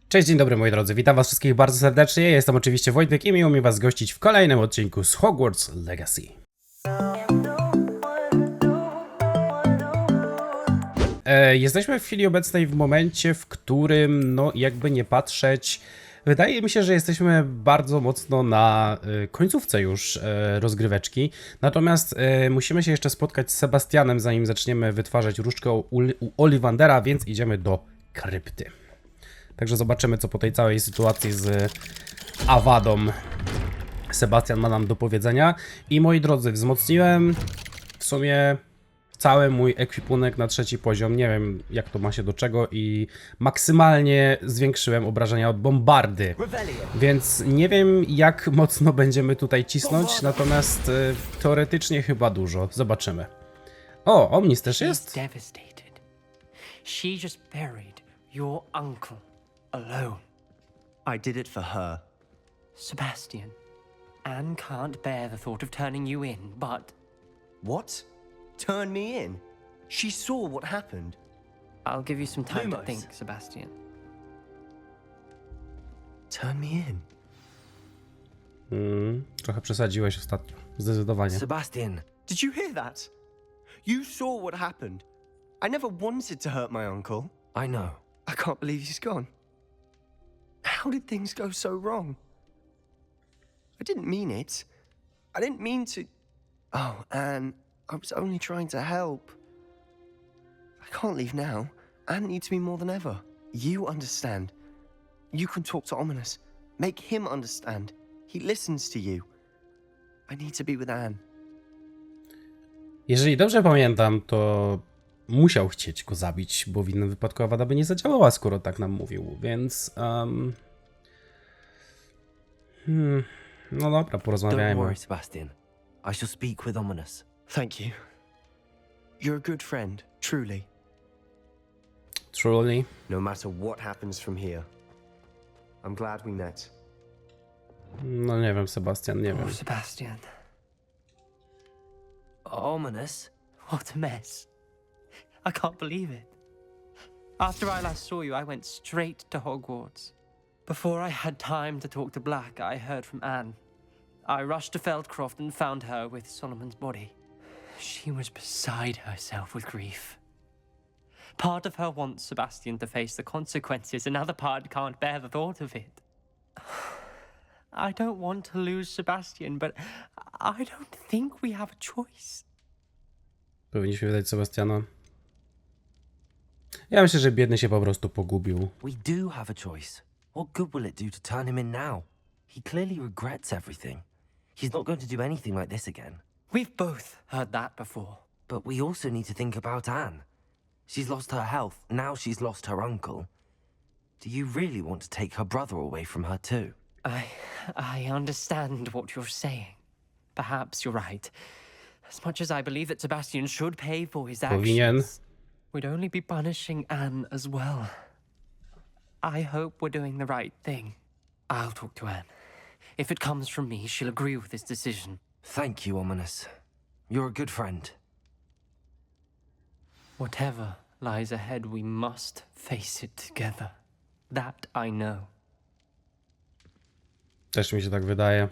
Cześć, dzień dobry moi drodzy, witam was wszystkich bardzo serdecznie, ja jestem oczywiście Wojtek i miło mi was gościć w kolejnym odcinku z Hogwarts Legacy. Jesteśmy w chwili obecnej w momencie, w którym, no jakby nie patrzeć, wydaje mi się, że jesteśmy bardzo mocno na końcówce już rozgryweczki, natomiast musimy się jeszcze spotkać z Sebastianem, zanim zaczniemy wytwarzać różdżkę u Ollivandera, więc idziemy do krypty. Także zobaczymy, co po tej całej sytuacji z Awadą Sebastian ma nam do powiedzenia. I moi drodzy, wzmocniłem w sumie cały mój ekwipunek na 3. poziom. Nie wiem, jak to ma się do czego i maksymalnie zwiększyłem obrażenia od bombardy. Więc nie wiem, jak mocno będziemy tutaj cisnąć, natomiast teoretycznie chyba dużo. Zobaczymy. O, Omnis też jest? She just buried your uncle. Alone. I did it for her. Sebastian, Anne can't bear the thought of turning you in, but... What? Turn me in? She saw what happened. I'll give you some time to Lumos. think, Sebastian. Turn me in? Trochę przesadziłeś ostatnio. Zdecydowanie. Sebastian. Did you hear that? You saw what happened. I never wanted to hurt my uncle. I know. I can't believe he's gone. How did things go so wrong? I didn't mean it. I didn't mean to... Oh, Anne, I was only trying to help. I can't leave now. Anne needs me more than ever. You understand. You can talk to Ominous. Make him understand. He listens to you. I need to be with Anne. Jeżeli dobrze pamiętam, to musiał chcieć go zabić, bo w innym wypadku Awada by nie zadziałała, skoro tak nam mówił, więc... No dobra, Don't porozmawiajmy. worry, Sebastian. I shall speak with Ominous. Thank you. You're a good friend, truly. Truly? No matter what happens from here, I'm glad we met. No nie wiem, Sebastian, nie wiem. Oh, Sebastian. Ominous? What a mess. I can't believe it. After I last saw you, I went straight to Hogwarts. Before I had time to talk to Black, I heard from Anne. I rushed to Feldcroft and found her with Solomon's body. She was beside herself with grief. Part of her wants Sebastian to face the consequences, another part can't bear the thought of it. I don't want to lose Sebastian, but I don't think we have a choice. Powinniśmy wydać Sebastiana. Ja myślę, że biedny się po prostu pogubił. We do have a choice. What good will it do to turn him in now? He clearly regrets everything. He's not going to do anything like this again. We've both heard that before. But we also need to think about Anne. She's lost her health, now she's lost her uncle. Do you really want to take her brother away from her too? I understand what you're saying. Perhaps you're right. As much as I believe that Sebastian should pay for his Powinien. actions, we'd only be punishing Anne as well. I hope we're doing the right thing. I'll talk to Anne. If it comes from me, she'll agree with this decision. Thank you, Ominous. You're a good friend. Whatever lies ahead, we must face it together. That I know. Też mi się tak wydaje.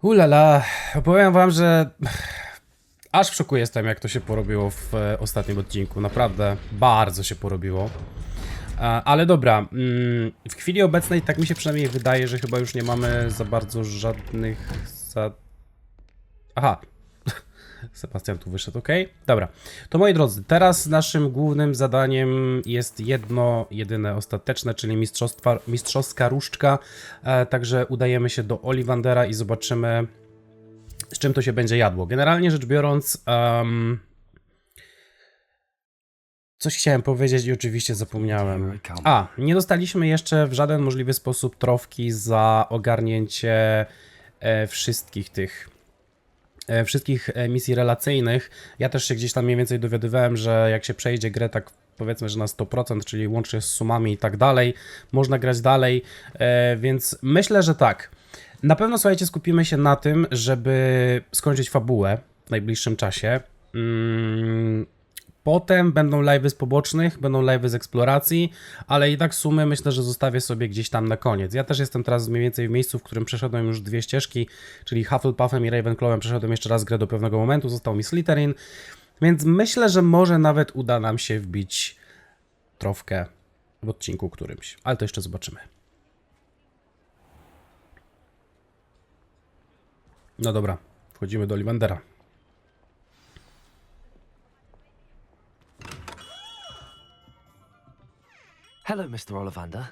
Ulala, powiem wam, że aż w szoku jestem, jak to się porobiło w ostatnim odcinku. Naprawdę bardzo się porobiło. Ale dobra, w chwili obecnej tak mi się przynajmniej wydaje, że chyba już nie mamy za bardzo żadnych Aha, Sebastian tu wyszedł, ok? Dobra, to moi drodzy, teraz naszym głównym zadaniem jest jedno, jedyne, ostateczne, czyli mistrzowska różdżka. Także udajemy się do Ollivandera i zobaczymy, z czym to się będzie jadło. Generalnie rzecz biorąc, coś chciałem powiedzieć i oczywiście zapomniałem. Nie dostaliśmy jeszcze w żaden możliwy sposób trofki za ogarnięcie wszystkich misji relacyjnych. Ja też się gdzieś tam mniej więcej dowiadywałem, że jak się przejdzie grę tak powiedzmy, że na 100%, czyli łącznie z sumami i tak dalej, można grać dalej, więc myślę, że tak. Na pewno, słuchajcie, skupimy się na tym, żeby skończyć fabułę w najbliższym czasie. Potem będą live'y z pobocznych, będą live'y z eksploracji, ale i tak sumy myślę, że zostawię sobie gdzieś tam na koniec. Ja też jestem teraz mniej więcej w miejscu, w którym przeszedłem już 2 ścieżki, czyli Hufflepufem i Ravenclawem przeszedłem jeszcze raz grę do pewnego momentu, został mi Slytherin, więc myślę, że może nawet uda nam się wbić trofkę w odcinku którymś, ale to jeszcze zobaczymy. No dobra, wchodzimy do Ollivandera. Hello, Mr. Ollivander.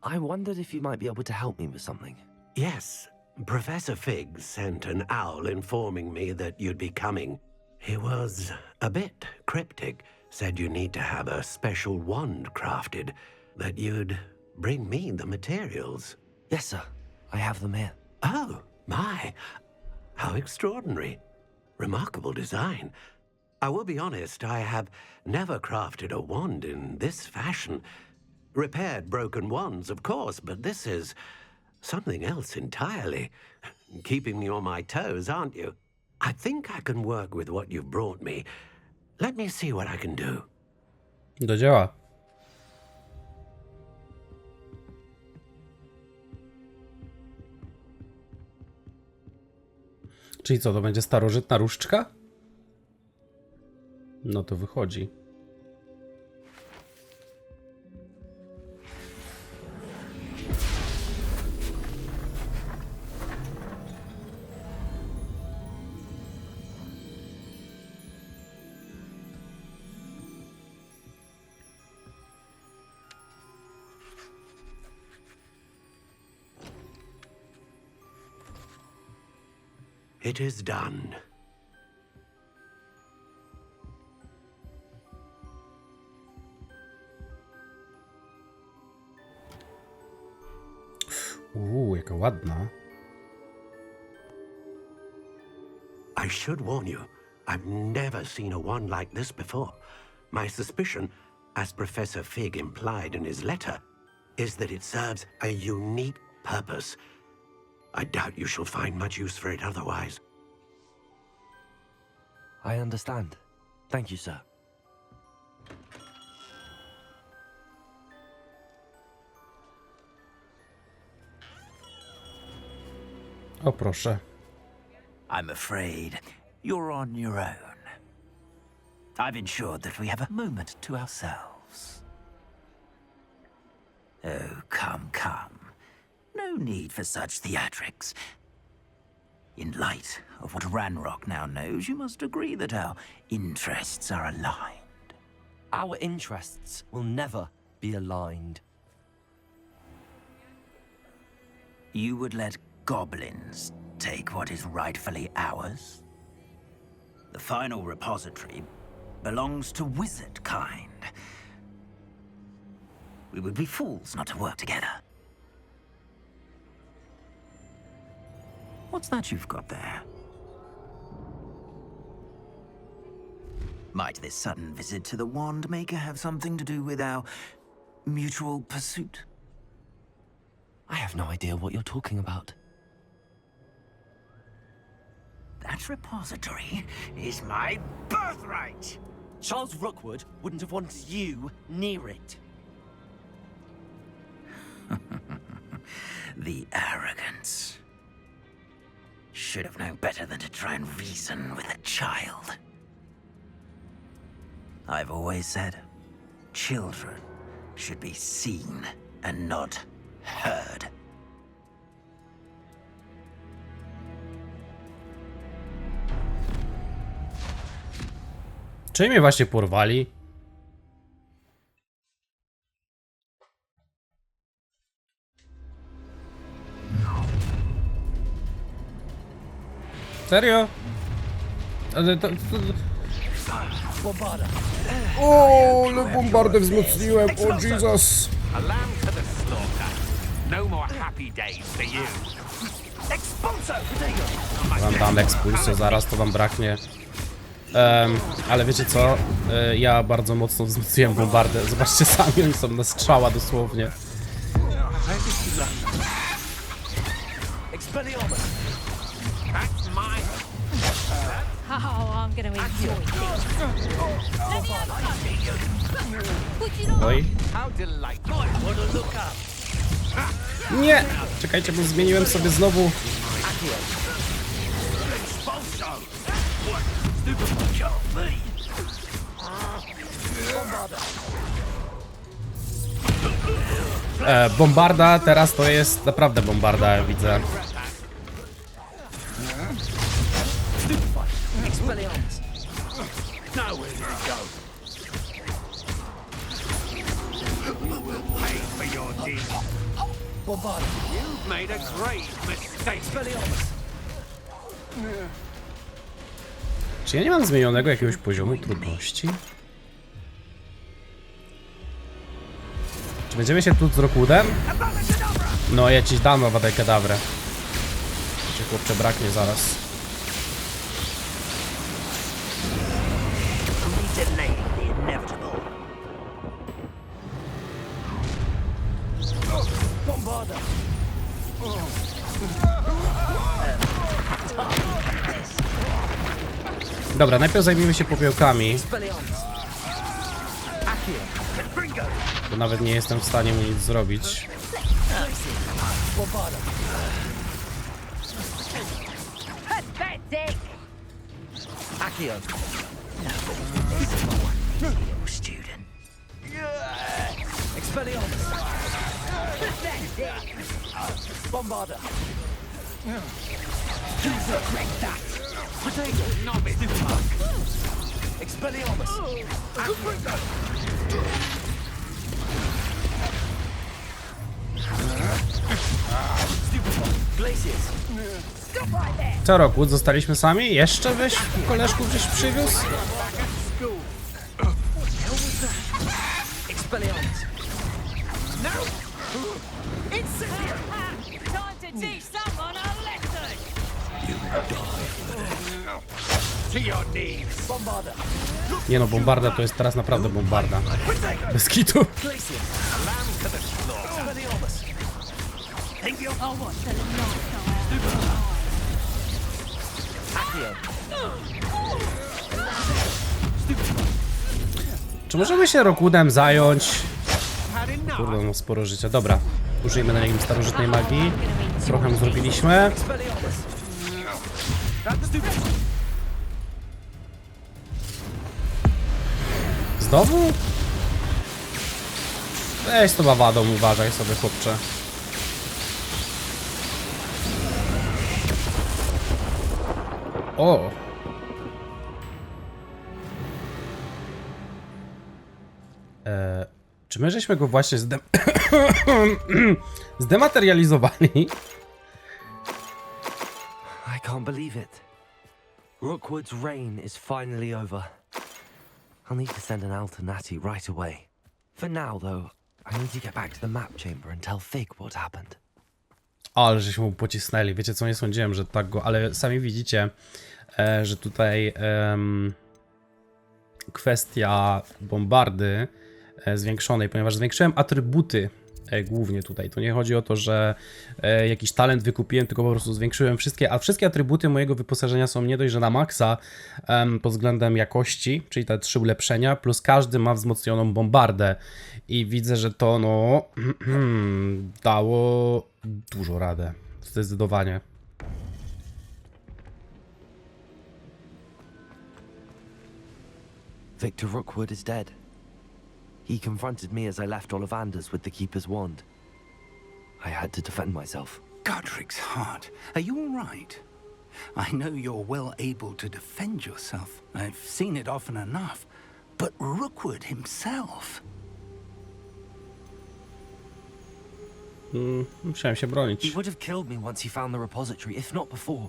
I wondered if you might be able to help me with something. Yes, Professor Fig sent an owl informing me that you'd be coming. He was a bit cryptic, said you need to have a special wand crafted, that you'd bring me the materials. Yes, sir. I have them here. Oh, my. How extraordinary. Remarkable design. I will be honest, I have never crafted a wand in this fashion. Repaired broken wands, of course, but this is something else entirely. Keeping me on my toes, aren't you? I think I can work with what you've brought me. Let me see what I can do. Do dzieła. Czyli co, to będzie starożytna różdżka? No to wychodzi. It is done. Jaka ładna. I should warn you, I've never seen a wand like this before. My suspicion, as Professor Fig implied in his letter, is that it serves a unique purpose. I doubt you shall find much use for it otherwise. I understand. Thank you, sir. O proszę. I'm afraid you're on your own. I've ensured that we have a moment to ourselves. Oh, come, come. No need for such theatrics. In light of what Ranrock now knows, you must agree that our interests are aligned. Our interests will never be aligned. You would let goblins take what is rightfully ours? The final repository belongs to wizard kind. We would be fools not to work together. What's that you've got there? Might this sudden visit to the Wand Maker have something to do with our mutual pursuit? I have no idea what you're talking about. That repository is my birthright! Charles Rookwood wouldn't have wanted you near it. The arrogance. Should have known better than to try and reason with a child. I've always said, children should be seen and not heard. Czy mnie właśnie porwali? Serio? Ale to... O, ale bombardę wzmocniłem, o Jesus! A lamb to the slaughter. No more happy days for you. Wam dam ekspulsję, zaraz to wam braknie. Ale wiecie co? Ja bardzo mocno wzmocniłem bombardę. Zobaczcie sami, oni są na strzała dosłownie. That's mine. Oh, I'm gonna enjoy this. Let me have Would you not? Oj. How delightful. Nie! Czekajcie, bo zmieniłem sobie znowu. Bombarda teraz to jest naprawdę bombarda, widzę. You've made a great mistake. Czy ja nie mam zmienionego jakiegoś poziomu trudności? Czy będziemy się tu z Rockwoodem? No, ja ci dam nowa kadawrę. Czy chłopcze braknie zaraz. Dobra, najpierw zajmijmy się popiołkami. Bo nawet nie jestem w stanie mu nic zrobić. Co, Rockwood? Zostaliśmy sami? Jeszcze byś koleżków gdzieś przywiózł? Nie no, bombarda to jest teraz naprawdę bombarda. Bez kitu. Czy możemy się Rockwoodem zająć? Kurde, no sporo życia. Dobra, użyjmy na nim starożytnej magii. Trochę zrobiliśmy. Znowu? Weź to bawadą, uważaj sobie, chłopcze. O! Czy my żeśmy go właśnie zdematerializowali? I can't believe it. Rookwood's reign is finally over. I'll need to send an alternati right away. For now, though, I need to get back to the map chamber and tell Fig what happened. Ale żeśmy mu pocisnęli. Wiecie co, nie sądziłem, że tak go... Ale sami widzicie, że tutaj kwestia bombardy zwiększonej, ponieważ zwiększyłem atrybuty głównie tutaj. To nie chodzi o to, że jakiś talent wykupiłem, tylko po prostu zwiększyłem wszystkie, a wszystkie atrybuty mojego wyposażenia są nie dość, że na maksa pod względem jakości, czyli te 3 ulepszenia, plus każdy ma wzmocnioną bombardę i widzę, że to no dało dużo radę, zdecydowanie. Victor Rookwood is dead. He confronted me as I left Ollivanders with the Keeper's wand. I had to defend myself. Godric's heart. Are you all right? I know you're well able to defend yourself. I've seen it often enough. But Rookwood himself... Musiałem się bronić. He would have killed me once he found the repository, if not before.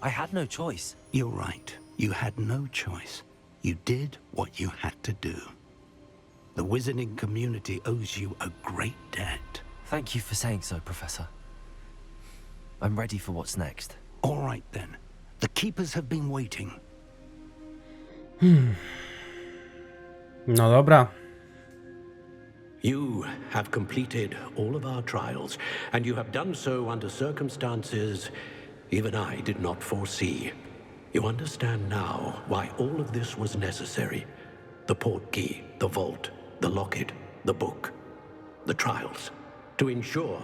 I had no choice. You're right. You had no choice. You did what you had to do. The wizarding community owes you a great debt. Thank you for saying so, Professor. I'm ready for what's next. All right, then. The Keepers have been waiting. No dobra. You have completed all of our trials, and you have done so under circumstances even I did not foresee. You understand now why all of this was necessary. The portkey, the vault, the locket, the book, the trials. To ensure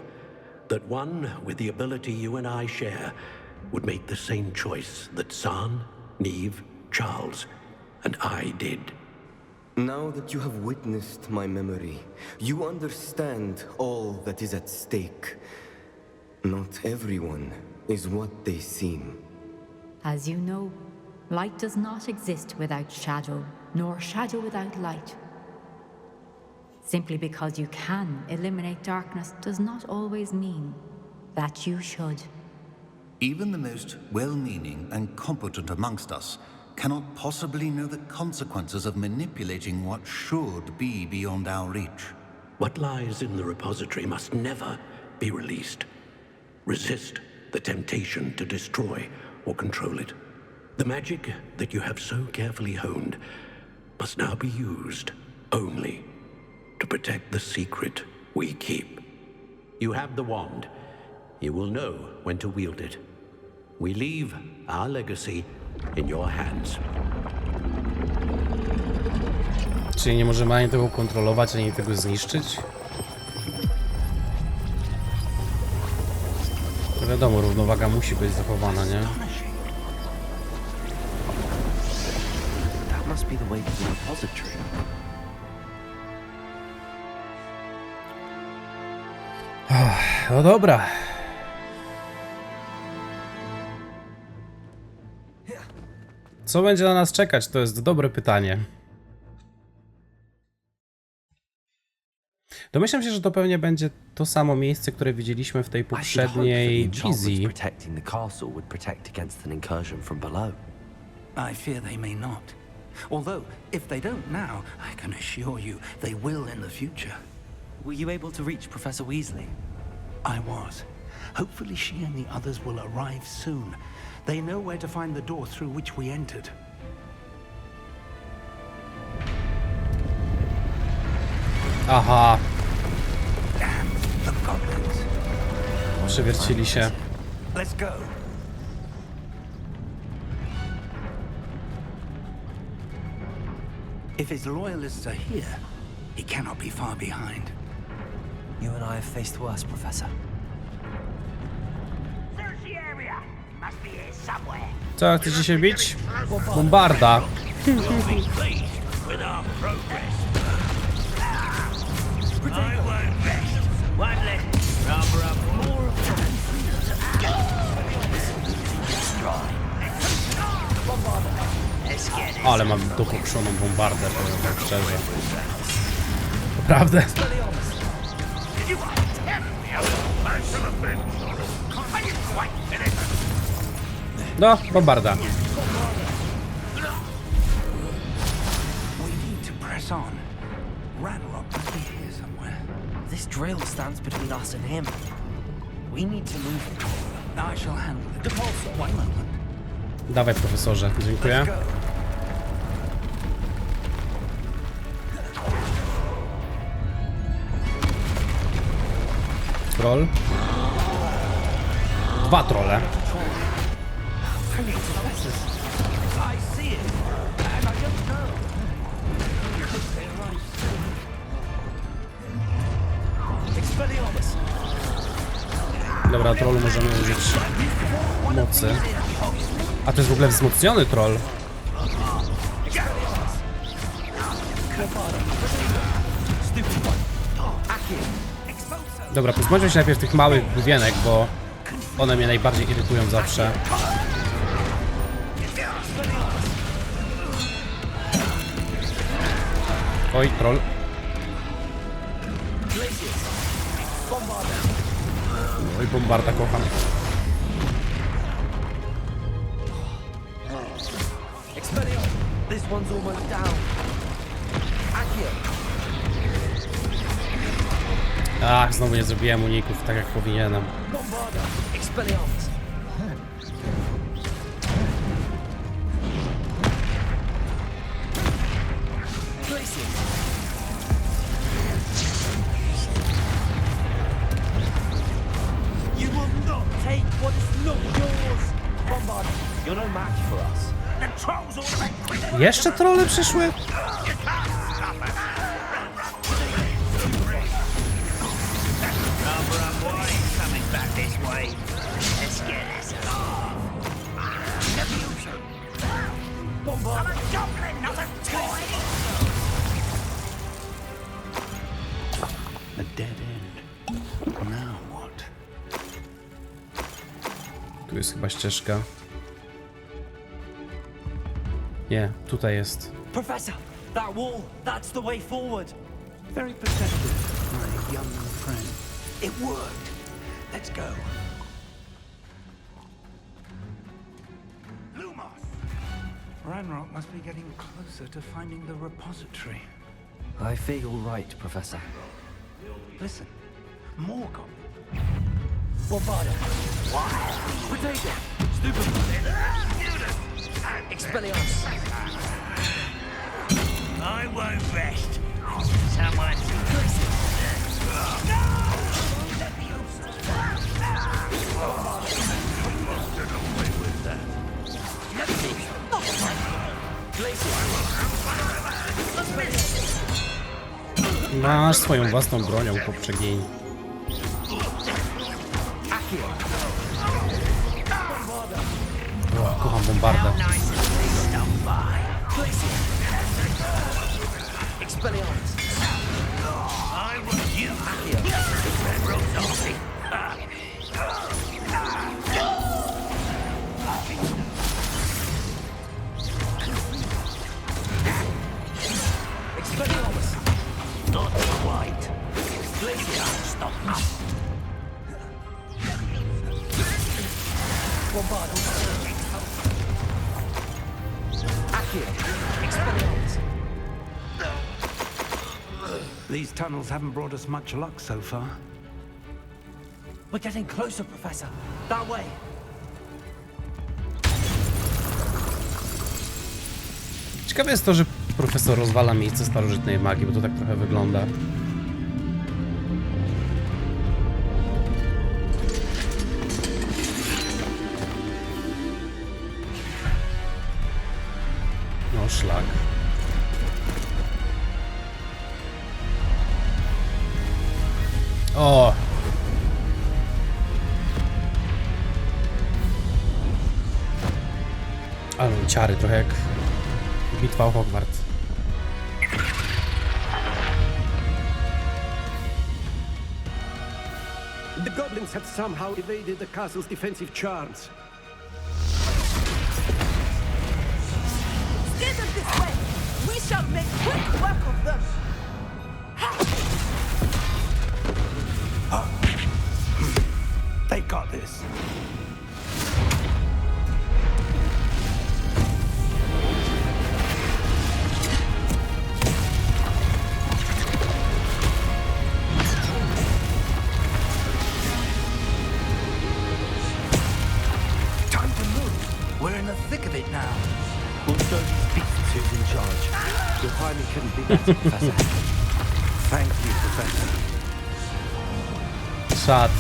that one with the ability you and I share would make the same choice that San, Neve, Charles, and I did. Now that you have witnessed my memory, you understand all that is at stake. Not everyone is what they seem. As you know, light does not exist without shadow, nor shadow without light. Simply because you can eliminate darkness does not always mean that you should. Even the most well-meaning and competent amongst us cannot possibly know the consequences of manipulating what should be beyond our reach. What lies in the repository must never be released. Resist the temptation to destroy or control it. The magic that you have so carefully honed must now be used only to protect the secret we keep. You have the wand. You will know when to wield it. We leave our legacy in your hands. Czyli nie możemy ani tego kontrolować, ani tego zniszczyć? To wiadomo, równowaga musi być zachowana, nie? That must be the way to the repository. No dobra. Co będzie na nas czekać? To jest dobre pytanie. Domyślam się, że to pewnie będzie to samo miejsce, które widzieliśmy w tej poprzedniej wizji. Protecting the castle would protect against an incursion from below. I fear they may not. Although, if they don't now, I can assure you they will in the future. Were you able to reach Professor Weasley? I was. Hopefully she and the others will arrive soon. They know where to find the door through which we entered. Aha, Damn the goblins. przewiercili się. Let's go. If his loyalists are here, he cannot be far behind. You and I have faced worse, Professor. Co, chcecie się bić? Bombarda. Ale mam dopokrzoną bombardę, powiem tak szczerze. Naprawdę. No, bombarda. We need to press on. Ranrock must be here somewhere. This drill stands between us and him. We need to move it. I shall handle it. One moment. Dawaj, profesorze. Dziękuję. Troll. 2 trolle. Dobra, trollu możemy użyć mocy. A to jest w ogóle wzmocniony troll. Dobra, pozbądźmy się najpierw tych małych główienek, bo one mnie najbardziej irytują zawsze. Oj, troll. Oj, bombarda kocham. This one's almost down. Ach, znowu nie zrobiłem uników tak jak powinienem. You will not take what is not yours, Bombard. You're no match for us. Jeszcze trolle przyszły? A dead end. Now what? Tu jest chyba ścieżka. Nie, tutaj jest. Professor, that wall, that's the way forward. Very perceptive, my young friend. It worked. Let's go. Lumos! Ranrock must be getting closer to finding the repository. I feel right, Professor. Listen, Morgoth. Bombarda. Potato. Stupid. Expelliarmus. I won't rest. Someone. Masz swoją własną bronią, chłopcze gień. O, kocham bombardę. Not quite. Stop us. These tunnels haven't brought us much luck so far. We're getting closer, Professor. That way. Ciekawe jest to, że profesor rozwala miejsce starożytnej magii, bo to tak trochę wygląda. No szlak. O! Ale ciary, trochę jak bitwa o Hogwarts. The goblins have somehow evaded the castle's defensive charms. Steer them this way. We shall make quick work of them. They got this. Time to move. We're in the thick of it now. We'll show these beasts who's in charge. Your timing couldn't be better, Professor. Thank you, Professor. Szat.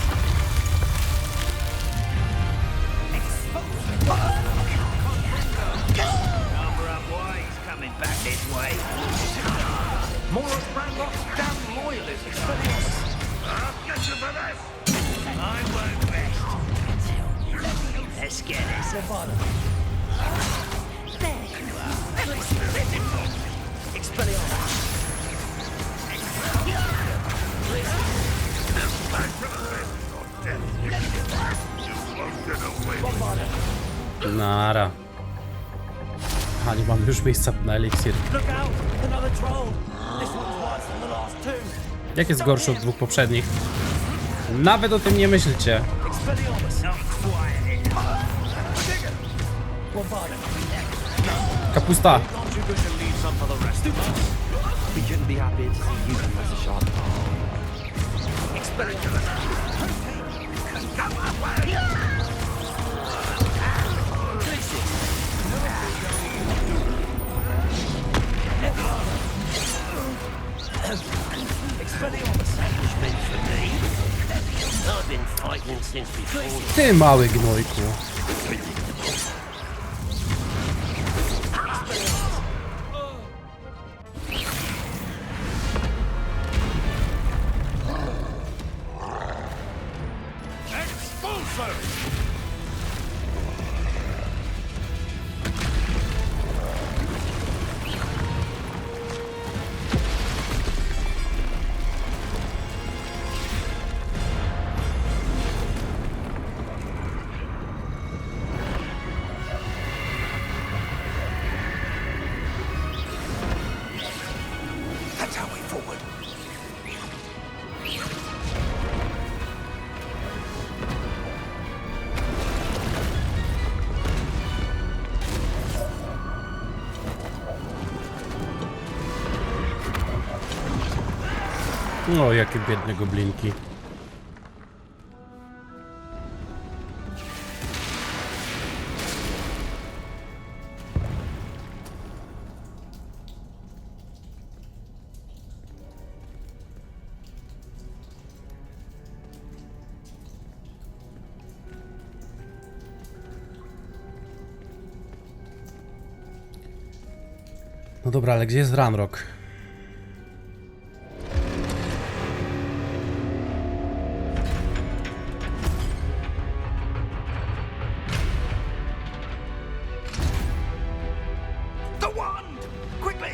More of Ranrock's damn loyalists. I'll get you for this. I won't rest. Let's get it. Nara. Aha, nie mamy już miejsca na eliksir. Jak jest gorszy od dwóch poprzednich? Nawet o tym nie myślcie. Kapusta. We couldn't be happier to see you, Professor Sharp. Ty mały gnojku. O, jakie biedne goblinki. No dobra, ale gdzie jest Ranrock? The wand! Quickly!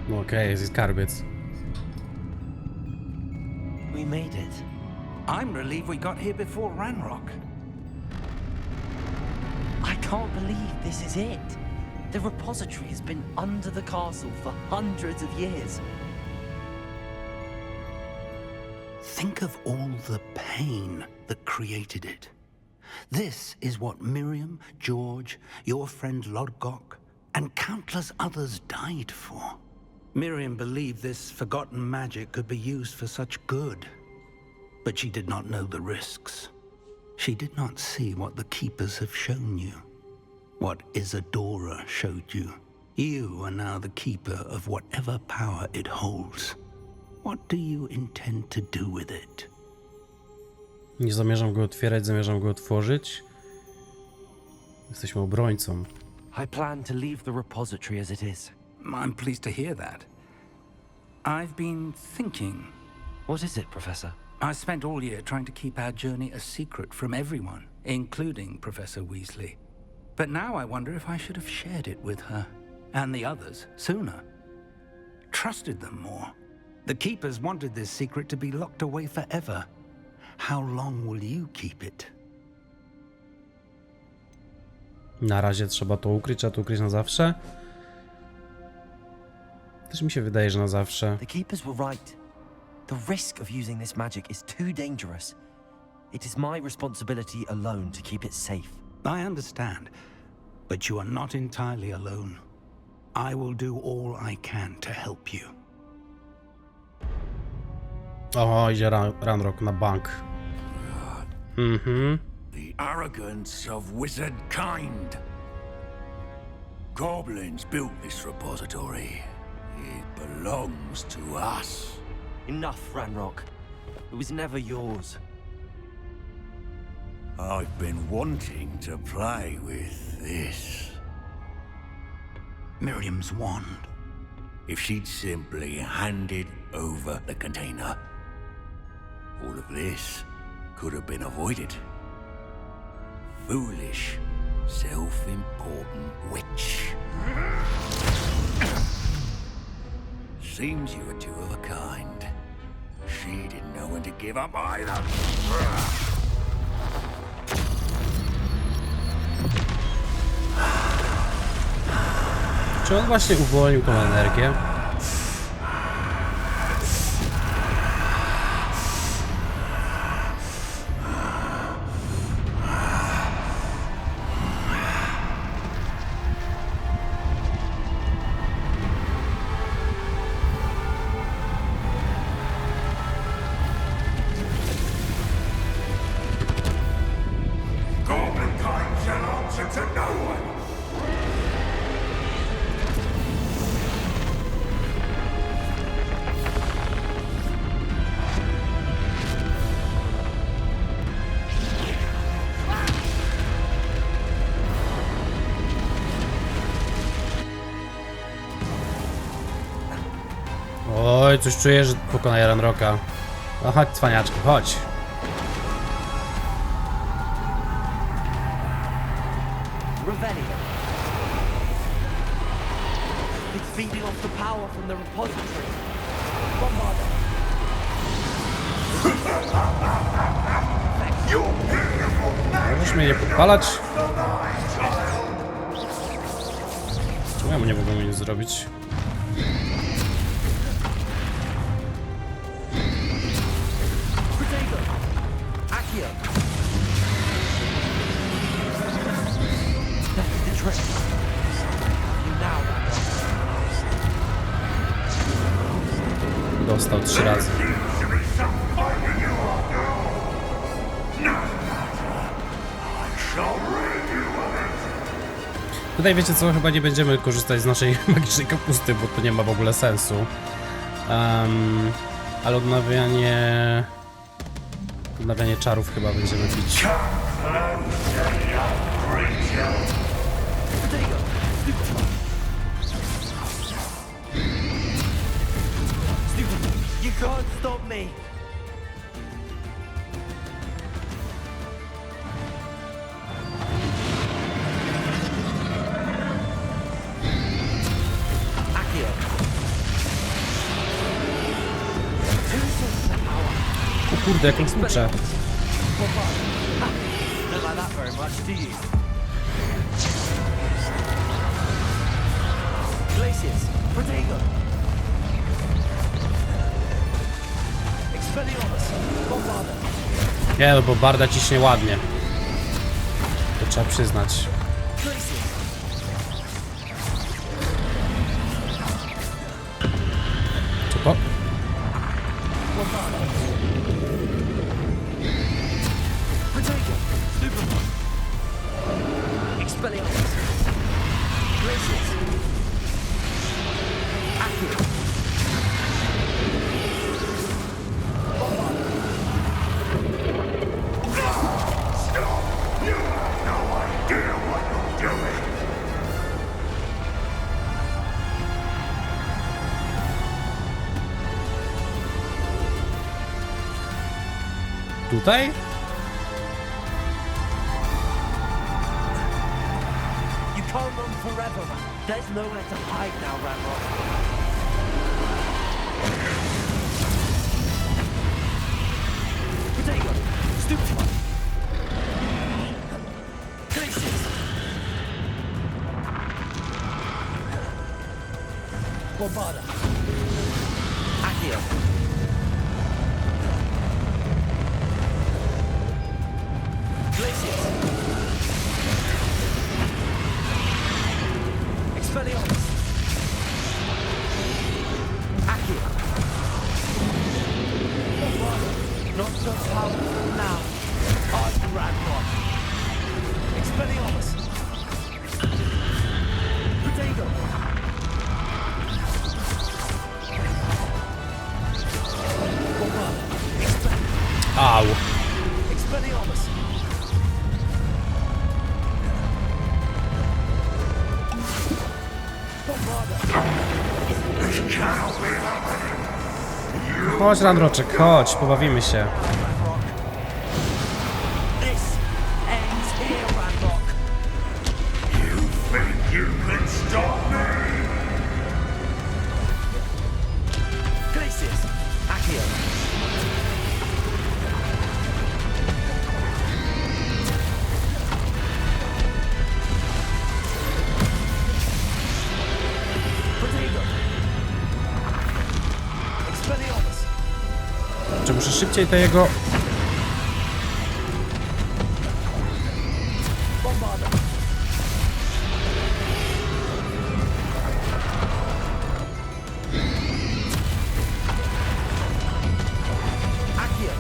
No okej, jest skarbiec. We made it. I'm relieved we got here before Ranrock. I can't believe this is it. The repository has been under the castle for hundreds of years. Think of all the pain that created it. This is what Miriam, George, your friend Lodgok, and countless others died for. Miriam believed this forgotten magic could be used for such good, but she did not know the risks. She did not see what the Keepers have shown you, what Isadora showed you. You are now the Keeper of whatever power it holds. What do you intend to do with it? Nie zamierzam go otwierać, zamierzam go otworzyć. Jesteśmy obrońcą. I plan to leave the repository as it is. I'm pleased to hear that. I've been thinking. What is it, Professor? I spent all year trying to keep our journey a secret from everyone, including Professor Weasley. But now I wonder if I should have shared it with her and the others sooner. Trusted them more. The Keepers wanted this secret to be locked away forever. How long will you keep it? Na razie trzeba to ukryć, a to ukryć na zawsze. Też mi się wydaje, że na zawsze. The Keepers were right. The risk of using this magic is too dangerous. It is my responsibility alone to keep it safe. I understand, but you are not entirely alone. I will do all I can to help you. O, idzie Ranrock na bank. The arrogance of wizard kind. Goblins built this repository. It belongs to us. Enough, Ranrock. It was never yours. I've been wanting to play with this. Miriam's wand. If she'd simply handed over the container, all of this could have been avoided. Foolish, self-important witch. Seems you were two of a kind. She didn't know when to give up either. Czy on właśnie uwolnił tą energię? Goblin kind shall answer to no one. Oj, coś czuję, że pokonaje Ranrocka. No chodź, cwaniaczku, chodź. It's feeding off the power from the repository. Możesz mnie nie podpalać? Czemu ja mu nie mogę nic zrobić? Dostał 3 razy. Tutaj wiecie co, chyba nie będziemy korzystać z naszej magicznej kapusty, bo to nie ma w ogóle sensu. Ale odnawianie czarów chyba będziemy pić. You can't stop me. O kurde, jak on klucze. Don't like that very much, do you? Glacius, Protego. Expelliarmus, Bombarda. Nie no, bo Barda ciśnie ładnie. To trzeba przyznać. Co to? Tutaj? You can't run forever, man. There's nowhere to hide now, Ranrock. Protego, Stupefy. Glacius. Bombarda. Accio. Glacius. Expelliarmus. Accio. Not so powerful now. I'm Ranrock. Expelliarmus. Protego. Bombarda. Au. Expelliarmus. Chodź, Ranroczek, chodź, pobawimy się. This ends here, Ranrock. You think you can stop me? Glacius, Accio. Protego. Expelliarmus. Czy muszę szybciej te jego... Bombarda. Accio.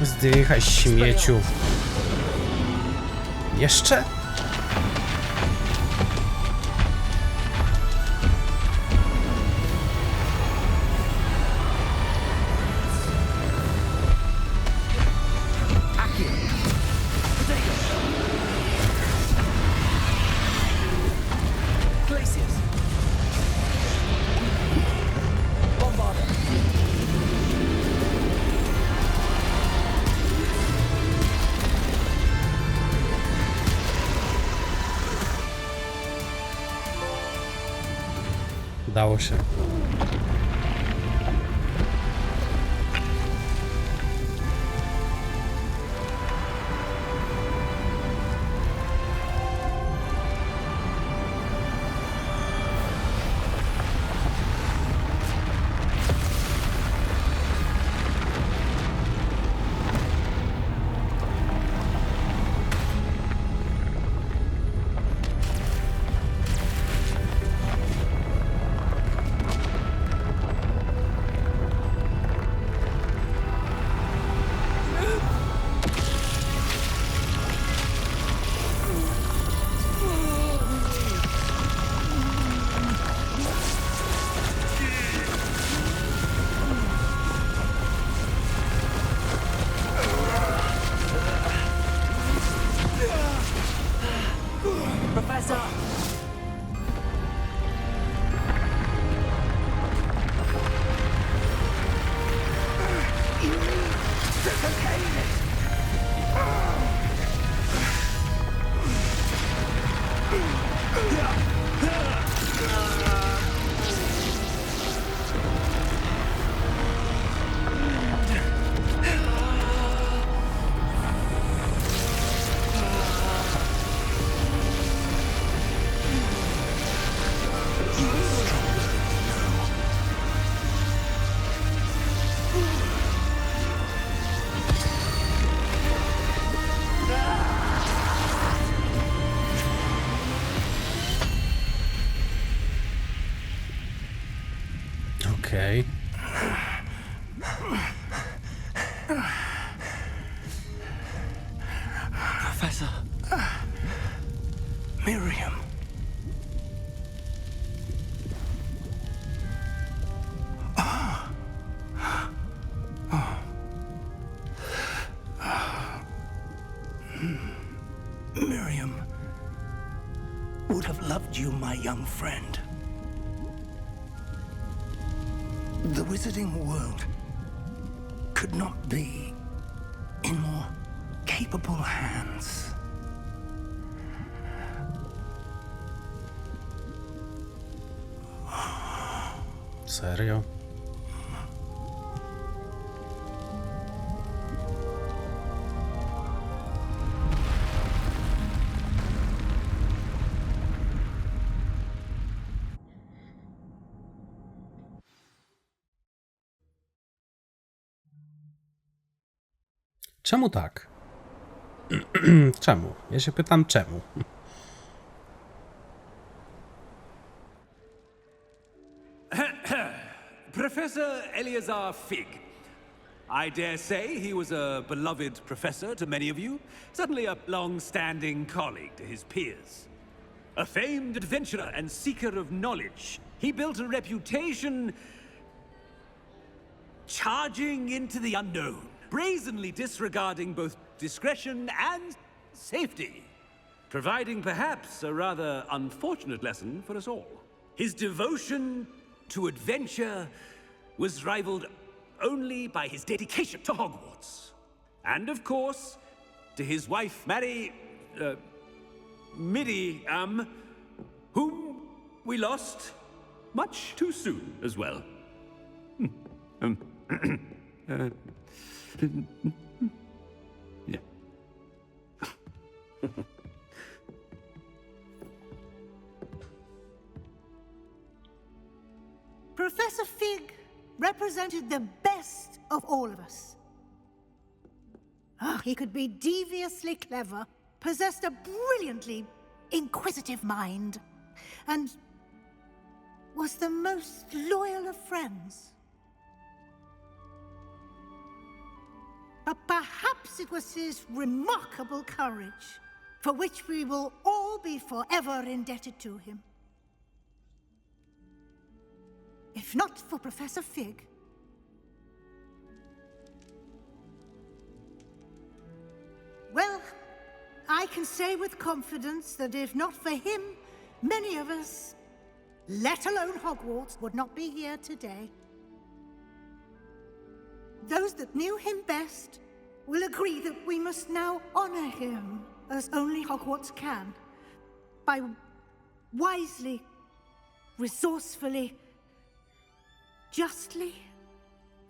Zdychaj, śmieciu. Jeszcze? Udało się. Okej. Professor. Miriam. Miriam would have loved you, my young friend. The wizarding world could not be in more capable hands. Serio? Czemu tak? Czemu? Ja się pytam, czemu? Professor Eleazar Fig. I dare say he was a beloved professor to many of you, certainly a long-standing colleague to his peers. A famed adventurer and seeker of knowledge, he built a reputation charging into the unknown, brazenly disregarding both discretion and safety, providing perhaps a rather unfortunate lesson for us all. His devotion to adventure was rivaled only by his dedication to Hogwarts. And of course, to his wife, Miriam, whom we lost much too soon as well. Yeah. Professor Fig represented the best of all of us. He could be deviously clever, possessed a brilliantly inquisitive mind, and was the most loyal of friends. But perhaps it was his remarkable courage, for which we will all be forever indebted to him. If not for Professor Fig, well, I can say with confidence that if not for him, many of us, let alone Hogwarts, would not be here today. Those that knew him best will agree that we must now honor him as only Hogwarts can, by wisely, resourcefully, justly,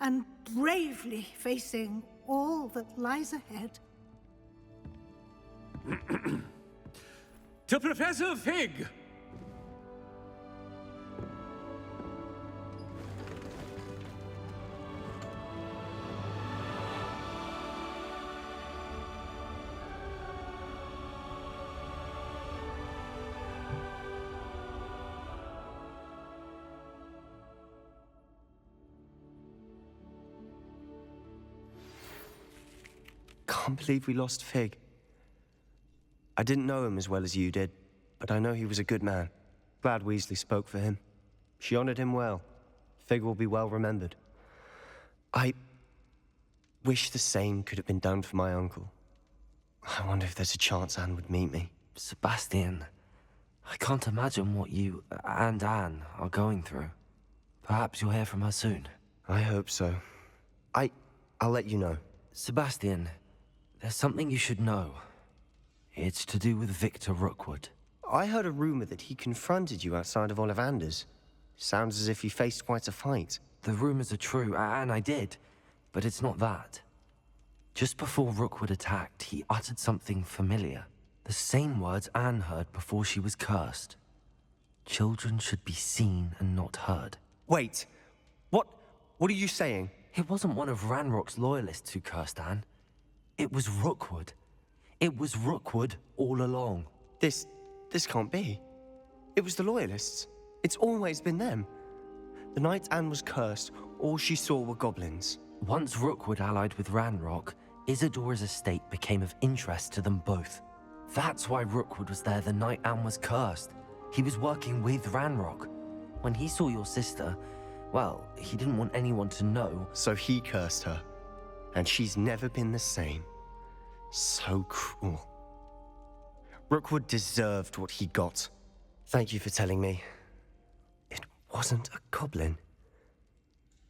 and bravely facing all that lies ahead. To Professor Fig! Can't believe we lost Fig. I didn't know him as well as you did, but I know he was a good man. Glad Weasley spoke for him. She honored him well. Fig will be well remembered. I wish the same could have been done for my uncle. I wonder if there's a chance Anne would meet me. Sebastian, I can't imagine what you and Anne are going through. Perhaps you'll hear from her soon. I hope so. I'll let you know. Sebastian, there's something you should know. It's to do with Victor Rookwood. I heard a rumor that he confronted you outside of Ollivander's. Sounds as if he faced quite a fight. The rumors are true, and I did, but it's not that. Just before Rookwood attacked, he uttered something familiar. The same words Anne heard before she was cursed. Children should be seen and not heard. Wait, what are you saying? It wasn't one of Ranrock's loyalists who cursed Anne. It was Rookwood. It was Rookwood all along. This can't be. It was the Loyalists. It's always been them. The night Anne was cursed, all she saw were goblins. Once Rookwood allied with Ranrock, Isadora's estate became of interest to them both. That's why Rookwood was there the night Anne was cursed. He was working with Ranrock. When he saw your sister, well, he didn't want anyone to know. So he cursed her. And she's never been the same. So cruel. Rookwood deserved what he got. Thank you for telling me. It wasn't a goblin.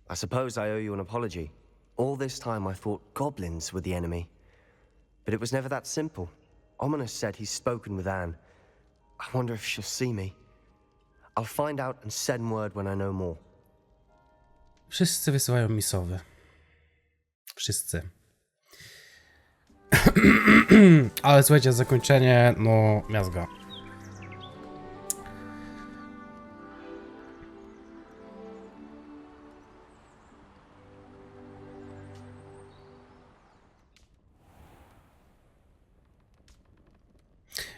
I suppose I owe you an apology. All this time I thought goblins were the enemy. But it was never that simple. Ominous said he's spoken with Anne. I wonder if she'll see me. I'll find out and send word when I know more. Wszyscy wysyłają mi sowy. Wszyscy. Ale słuchajcie, zakończenie, no, miazga.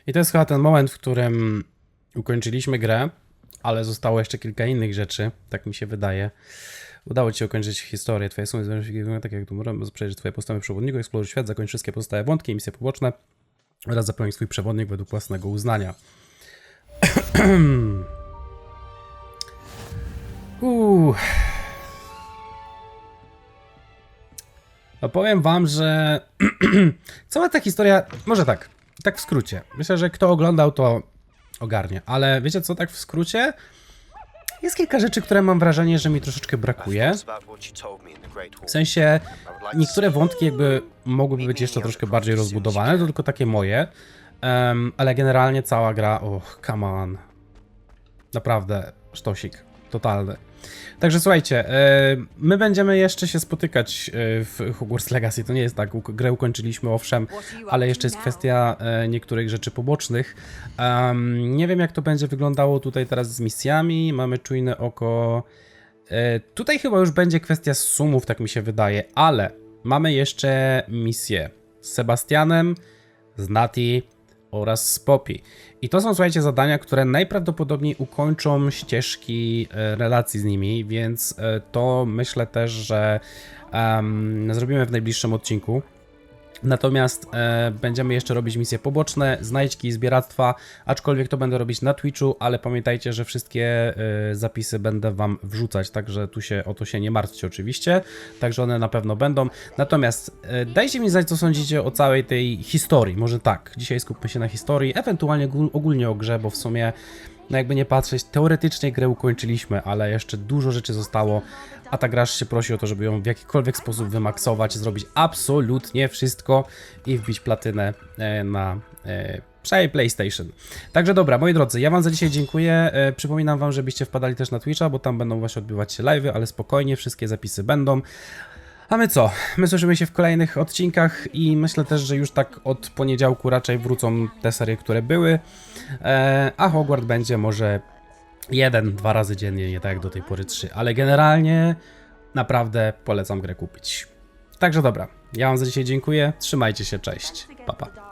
I to jest chyba ten moment, w którym ukończyliśmy grę, ale zostało jeszcze kilka innych rzeczy, tak mi się wydaje. Udało ci się ukończyć historię. Twoje są tak jak tu możemy przejrzeć twoje postępy przewodniku, eksploruj świat, zakończ wszystkie pozostałe wątki, misje poboczne oraz zapełnić swój przewodnik według własnego uznania. No powiem wam, że cała ta historia, może tak w skrócie. Myślę, że kto oglądał, to ogarnie, ale wiecie co, tak w skrócie? Jest kilka rzeczy, które mam wrażenie, że mi troszeczkę brakuje. W sensie, niektóre wątki jakby mogłyby być jeszcze troszkę bardziej rozbudowane, to tylko takie moje. Ale generalnie cała gra, come on. Naprawdę, sztosik, totalny. Także słuchajcie, my będziemy jeszcze się spotykać w Hogwarts Legacy. To nie jest tak, grę ukończyliśmy owszem, ale jeszcze jest kwestia niektórych rzeczy pobocznych. Nie wiem jak to będzie wyglądało tutaj teraz z misjami, mamy czujne oko. Tutaj chyba już będzie kwestia sumów, tak mi się wydaje, ale mamy jeszcze misję z Sebastianem, z Nati oraz z Poppy. I to są, słuchajcie, zadania, które najprawdopodobniej ukończą ścieżki relacji z nimi, więc to myślę też, że zrobimy w najbliższym odcinku. Natomiast będziemy jeszcze robić misje poboczne, znajdźki, zbieractwa, aczkolwiek to będę robić na Twitchu, ale pamiętajcie, że wszystkie zapisy będę wam wrzucać, także tu się o to się nie martwcie oczywiście, także one na pewno będą. Natomiast dajcie mi znać, co sądzicie o całej tej historii, może tak, dzisiaj skupmy się na historii, ewentualnie ogólnie o grze, bo w sumie, no jakby nie patrzeć, teoretycznie grę ukończyliśmy, ale jeszcze dużo rzeczy zostało, a ta gra się prosi o to, żeby ją w jakikolwiek sposób wymaksować, zrobić absolutnie wszystko i wbić platynę na przynajmniej PlayStation. Także dobra, moi drodzy, ja wam za dzisiaj dziękuję. Przypominam wam, żebyście wpadali też na Twitcha, bo tam będą właśnie odbywać się live'y, ale spokojnie, wszystkie zapisy będą. A my co? My słyszymy się w kolejnych odcinkach i myślę też, że już tak od poniedziałku raczej wrócą te serie, które były, a Hogwarts będzie może 1-2 razy dziennie, nie tak jak do tej pory 3, ale generalnie naprawdę polecam grę kupić. Także dobra, ja wam za dzisiaj dziękuję, trzymajcie się, cześć, pa pa.